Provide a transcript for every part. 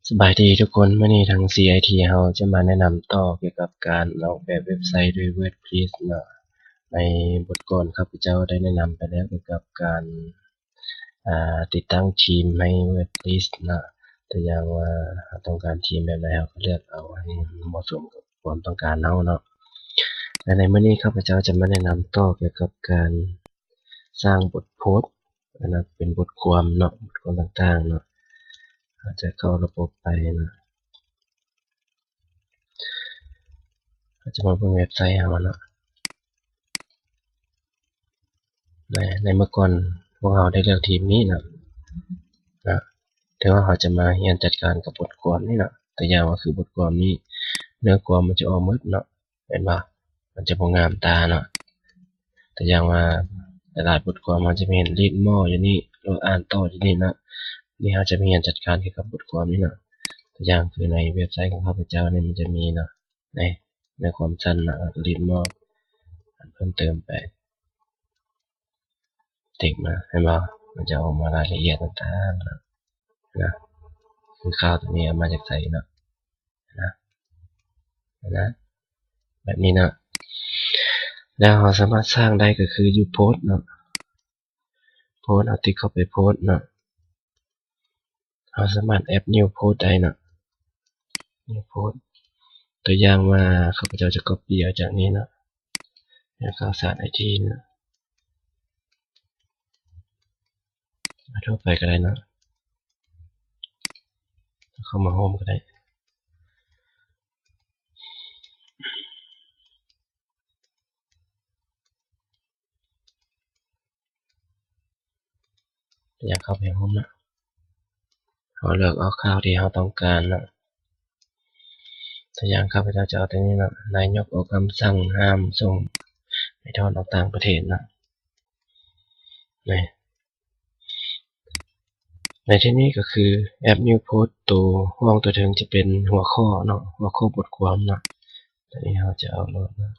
สบายดีทุกคนเมื่อนี้ทาง CIT เราจะมาแนะนำต่อเกี่ยวกับการออกแบบเว็บไซต์ด้วย WordPress เนาะในบทก่อนข้าพเจ้าได้แนะนำไปแล้วเกี่ยวกับการติดตั้งทีมให้ WordPress เนาะตัวอย่างว่าต้องการทีมแบบไหนเราก็เลือกเอาให้เหมาะสมกับความต้องการเราเนาะและในมื้อนี้ข้าพเจ้าจะมาแนะนำต่อเกี่ยวกับการสร้างบทโพสต์นะเป็นบทความเนาะบทความต่างๆเนาะจะเข้าระบบไปนะจะมาเบิ่งเว็บไซต์เราเนาะในเมื่อก่อนพวกเราได้เลือกทีมนี้นะแต่ว่าเราจะมาเรียนจัดการกับบทความนี่นะตัวอย่างก็คือบทความนี้เนื้อความมันจะออกมืดเนาะเห็นป่ะมันจะบ่งามตาเนาะตัวอย่างว่าหลายบทความมันจะมีเห็นรีดม่ออยู่นี่เราอ่านต่ออยู่นี่นะนี่เราจะมาเรียนจัดการเกี่ยวกับบทความนี้นะตัวอย่างคือในเว็บไซต์ของข้าพเจ้าเนี่ยมันจะมีเนาะในความสั้นนะรีดม่อเพิ่มเติมไปติ๊กมาเห็นป่ะมันจะออกมารายละเอียดต่างๆนะคือข่าวตัวนี้มาจากไสเนาะนะแบบนี้นะแล้วเราสามารถสร้างได้ก็คืออยู่โพสต์เนาะโพสต์เอาติ๊กเข้าไปโพสต์เนาะเราสามารถแอดนิวโพสต์ได้เนาะนิวโพสต์ตัวอย่างว่าข้าพเจ้าจะ copy เอาจากนี้เนาะข่าวสารไอทีเนาะมาทั่วไปก็ได้เนาะเข้ามาโฮมก็ได้อยากเข้าไปโฮมเนาะเราเลือกเอาข่าวที่เราต้องการเนาะตัวอย่างข้าพเจ้าจะเอาตัวนี้เนาะนายกออกคำสั่งห้ามส่งให้ถอนออกต่างประเทศนะในที่นี้ก็คือแอป New Post ตัวห้องตัวถึงจะเป็นหัวข้อเนาะหัวข้อบทความเนาะตัวนี้เราจะเอาลงนะ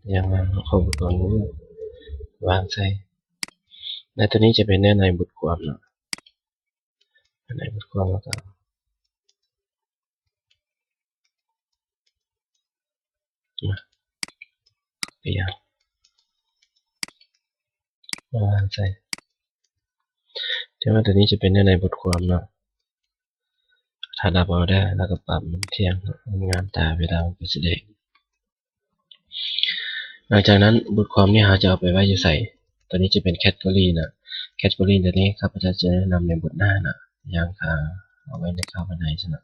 อย่างนั้นหัวข้อบทความนี้วางใส่ในตัวนี้จะเป็นในบทความเนาะในบทความแล้วก็มาเปลี่ยนวางใส่ที่ว่าตัวนี้จะเป็นในบทความเนาะถ้าดับเอาได้แล้วก็ปรับมันเที่ยงมันงามตาเวลามันแสดงหลังจากนั้นบทความนี้เราจะเอาไปไว้อยู่ใส่ตัวนี้จะเป็นแคตตาล็อกนะแคตตาล็อกตัวนี้ครับอาจารย์จะแนะนำในบทหน้านะอย่างเอาไว้ในข่าวบันไดซะนะ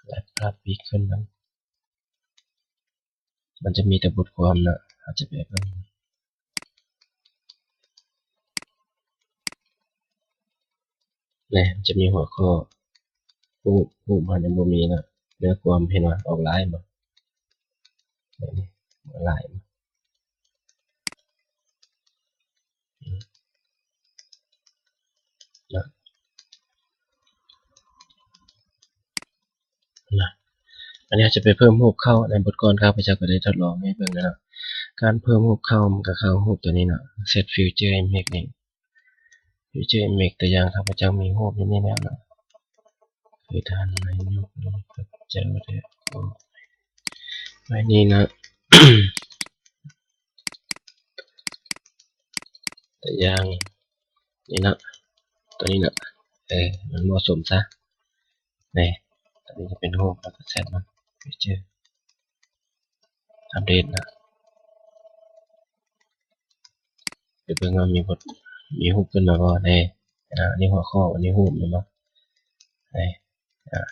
และภาพพีขึ้นมันจะมีแต่บทความนะอาจจะแบบนี่จะมีหัวข้อผู้มันยังบ่มีนะเนื้อความเห็นว่าออกลายมาแบบนี้ลายมานะอันนี้จะไปเพิ่มรูปเข้าในบทก่อนครับอาจารย์ก็ได้ทดลองให้เบิ่งนะการเพิ่มรูปเข้ามันก็เข้ารูปตัวนี้นะ set future image นี่ future image ตัวอย่างครับอาจารย์มีรูปอยู่นี่แล้วนะคือท่านนายกครับเจ้าได้ไว้นี่นะตัวอย่างนี่นะตัวนี้นะมันเหมาะสมซะนี่ตัวนี้จะเป็นรูปแล้วก็เซตมันฟีเจอร์อัปเดตนะเดี๋ยวเพิ่งว่ามีรูปขึ้นมาบ่นี่หัวข้ออันนี้รูปเห็นบ่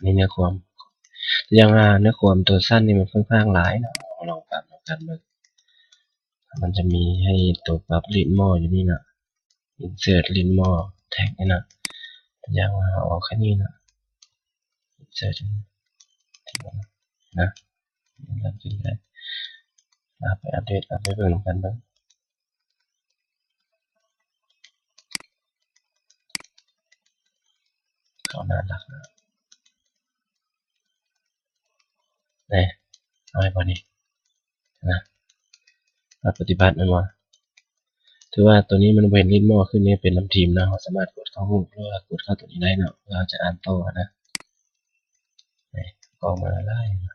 นี่เนื้อความอย่างเนื้อความตัวสั้นนี่มันค่อนข้างหลายนะลองปรับกันเบิ่งมันจะมีให้ตัวปรับลินมออยู่นี่นะ insert ลินมอแท็กนี่นะอย่างว่าเอาแค่นี้นะ insert นะแล้วขึ้นได้ไปอัปเดตไปเบิ่งกันเบิ่งเขาน่ารักนะเอาให้พอดีนะปฏิบัติมันว่า ถือว่าตัวนี้มันเป็นลินมอขึ้นนี่เป็นลำทีมนะเราสามารถกดเข้ารูปหรือว่ากดเข้าตัวนี้ได้เนาะเราจะอ่านต่อนะออกมาไล่น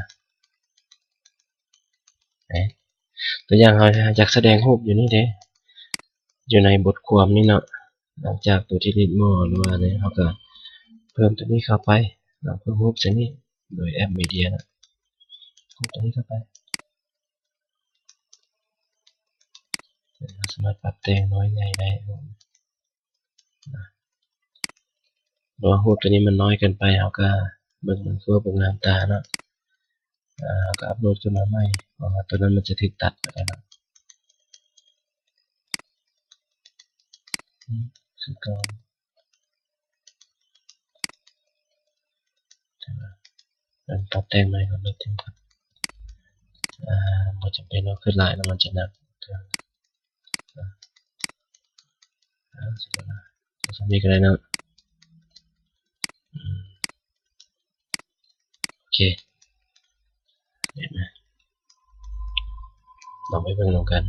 ะตัวอย่างเราอยากแสดงรูปอยู่นี่เด้อยู่ในบทความนี่เนาะหลังจากตัวที่ลินมอหรือว่าเนี่ยเราก็เพิ่มตัวนี้เข้าไปเราเพิ่มรูปตัวนี้โดยแอปมีเดียนะรูปตัวนี้เข้าไปเราสามารถปรับแต่งน้อยใหญ่ได้หรือว่ารูปตัวนี้มันน้อยเกินไปเราก็เบิ่งมันคือเบิ่งงามตาเนาะก็อัปโหลดขึ้นมาใหม่เพราะว่าตัวนั้นมันจะถูกตัดไปแล้วคือเก่ามันปรับแต่งใหม่ก่อนนิดนึงครับบ่จำเป็นว่าขึ้นหลายแล้วมันจะหนักสุดแล้วนะสามีก็ได้นะโอเคเห็นไหมลองไปเบิ่งลงกัน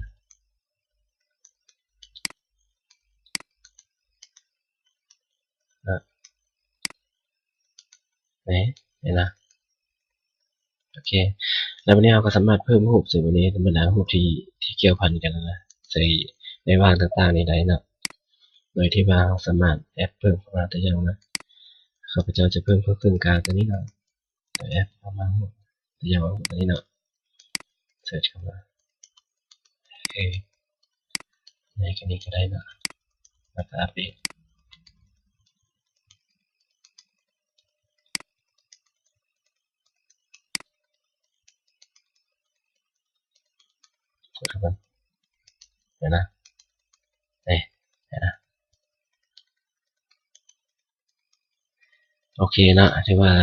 เห็นนะโอเคแล้ววันนี้เราก็สามารถเพิ่มรูปใส่วันนี้บรรดารูปที่เกี่ยวพันกันนะใส่ในว่างต่างๆนี้ได้นะโดยที่ว่าเราสามารถแอดเพิ่มเข้ามาตัวอย่างนะข้าพเจ้าจะเพิ่มเพื่อขึ้นกลางตัวนี้นะตัวแอดเข้ามาตัวอย่างตัวนี้นะเสิร์ชเข้ามาโอเคในแค่นี้ก็ได้นะแล้วก็อัปเดตกดเข้าไปเดี๋ยวนะเดี๋ยวนะโอเคนะที่ว่า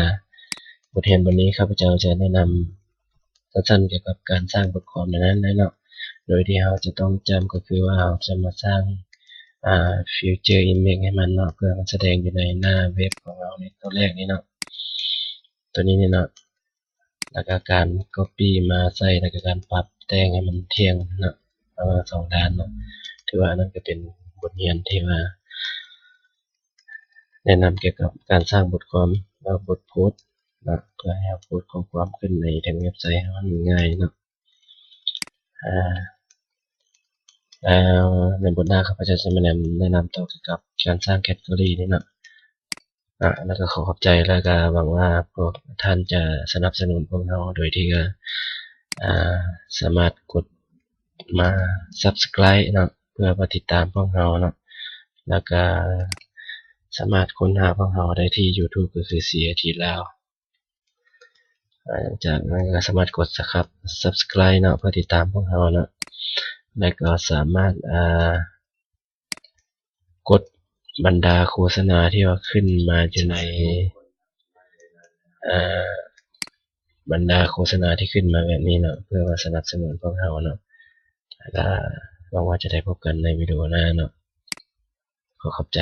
บทเรียนวันนี้ข้าพเจ้าจะแนะนำสั้นๆเกี่ยวกับการสร้างบทความนั้นนะเนาะโดยที่เราจะต้องจำก็คือว่าเราจะมาสร้างfuture image ให้มันเนาะเพื่อมันแสดงอยู่ในหน้าเว็บของเราในตัวแรกนี้เนาะตัวนี้เนี่ยเนาะแล้วก็การ copy มาใส่แล้วก็การปรับแต่งให้มันเที่ยงเนาะประมาณ2 ด้านเนาะถือว่านั่นก็เป็นบทเรียนที่ว่าแนะนำเกี่ยวกับการสร้างบทความและบทโพสต์นะเพื่อให้โพสต์ข้อความขึ้นในทางเว็บไซต์ให้มันง่ายเนาะแล้วในบทหน้าข้าพเจ้าจะมาแนะนำต่อเกี่ยวกับการสร้างแคตตาล็อกนี่เนาะแล้วก็ขอบใจแล้วก็หวังว่าพวกท่านจะสนับสนุนพวกเราโดยที่ก็สามารถกดมา subscribe เนาะเพื่อมาติดตามพวกเราเนาะแล้วก็สามารถค้นหาพวกเราได้ที่ YouTube ก็คือ CIT แล้วจากนั้นก็สามารถกดsubscribe เนาะเพื่อติดตามพวกเราเนาะแล้วก็สามารถกดบรรดาโฆษณาที่ว่าขึ้นมาอยู่ในบรรดาโฆษณาที่ขึ้นมาแบบนี้เนาะเพื่อมาสนับสนุนพวกเราเนาะแล้วก็หวังว่าจะได้พบกันในวิดีโอหน้าเนาะขอบใจ